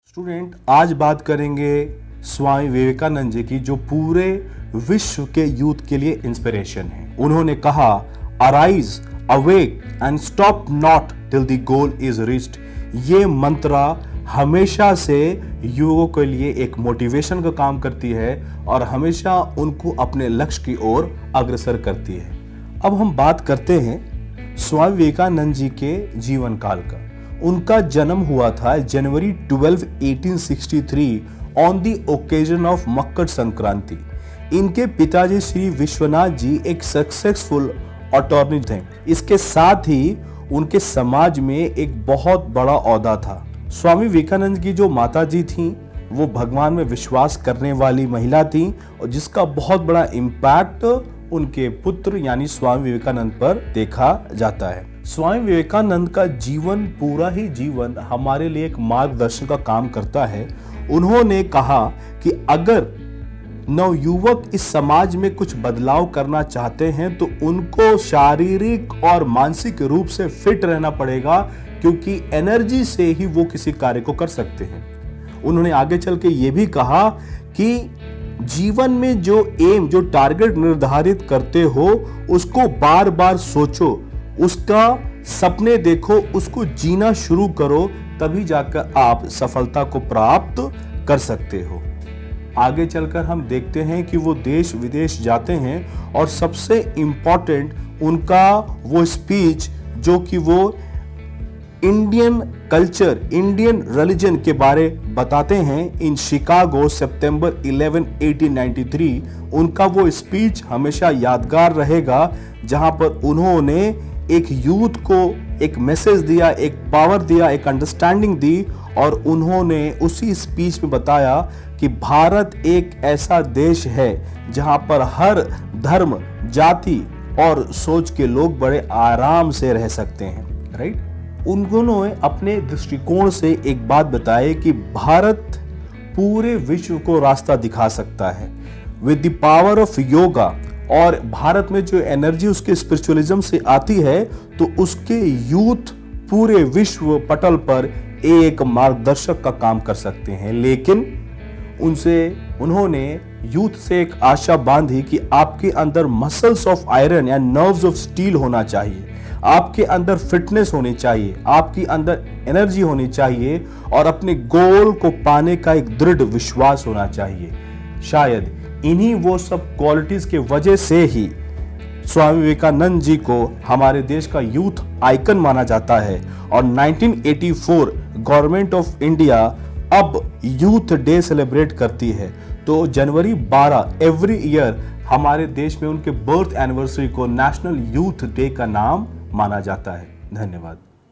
Student, आज बात करेंगे स्वामी विवेकानंद जी की, जो पूरे विश्व के यूथ के लिए इंस्पिरेशन है। उन्होंने कहा, arise, awake and stop not till the goal is reached. ये मंत्रा हमेशा से युवाओं के लिए एक मोटिवेशन का काम करती है और हमेशा उनको अपने लक्ष्य की ओर अग्रसर करती है। अब हम बात करते हैं स्वामी विवेकानंद जी के जीवन काल का। उनका जन्म हुआ था जनवरी 12, 1863 on the occasion of Makar Sankranti. इनके पिताजी श्री विश्वनाथ जी एक सक्सेसफुल अटॉर्नी थे। इसके साथ ही उनके समाज में एक बहुत बड़ा ओहदा था। स्वामी विवेकानंद की जो माता जी थी वो भगवान में विश्वास करने वाली महिला थी और जिसका बहुत बड़ा इम्पैक्ट उनके पुत्र यानी स्वामी विवेकानंद पर देखा जाता है। स्वामी विवेकानंद का जीवन, पूरा ही जीवन हमारे लिए एक मार्गदर्शन का काम करता है। उन्होंने कहा कि अगर नवयुवक इस समाज में कुछ बदलाव करना चाहते हैं तो उनको शारीरिक और मानसिक रूप से फिट रहना पड़ेगा, क्योंकि एनर्जी से ही वो किसी कार्य को कर सकते हैं। उन्होंने आगे चल के ये भी कहा कि जीवन में जो एम, जो टारगेट निर्धारित करते हो उसको बार बार सोचो, उसका सपने देखो, उसको जीना शुरू करो, तभी जाकर आप सफलता को प्राप्त कर सकते हो। आगे चलकर हम देखते हैं कि वो देश विदेश जाते हैं और सबसे इंपॉर्टेंट उनका वो स्पीच जो कि वो इंडियन कल्चर, इंडियन रिलीजन के बारे बताते हैं इन शिकागो सितंबर 11, 1893। उनका वो स्पीच हमेशा यादगार रहेगा, जहां पर उन्होंने एक यूथ को एक मैसेज दिया, एक पावर दिया, एक अंडरस्टैंडिंग दी। और उन्होंने उसी स्पीच में बताया कि भारत एक ऐसा देश है जहां पर हर धर्म, जाति और सोच के लोग बड़े आराम से रह सकते हैं। राइट? उन्होंने अपने दृष्टिकोण से एक बात बताई कि भारत पूरे विश्व को रास्ता दिखा सकता है with the power of yoga. और भारत में जो एनर्जी उसके स्पिरिचुअलिज्म से आती है तो उसके यूथ पूरे विश्व पटल पर एक मार्गदर्शक का काम कर सकते हैं। लेकिन उन्होंने यूथ से एक आशा बांधी कि आपके अंदर मसल्स ऑफ आयरन या नर्व्स ऑफ स्टील होना चाहिए, आपके अंदर फिटनेस होनी चाहिए, आपके अंदर एनर्जी होनी चाहिए और अपने गोल को पाने का एक दृढ़ विश्वास होना चाहिए। शायद इन्हीं वो सब क्वालिटीज के वजह से ही स्वामी विवेकानंद जी को हमारे देश का यूथ आइकन माना जाता है। और 1984 गवर्नमेंट ऑफ इंडिया अब यूथ डे सेलिब्रेट करती है। तो जनवरी 12 एवरी ईयर हमारे देश में उनके बर्थ एनिवर्सरी को नेशनल यूथ डे का नाम माना जाता है। धन्यवाद।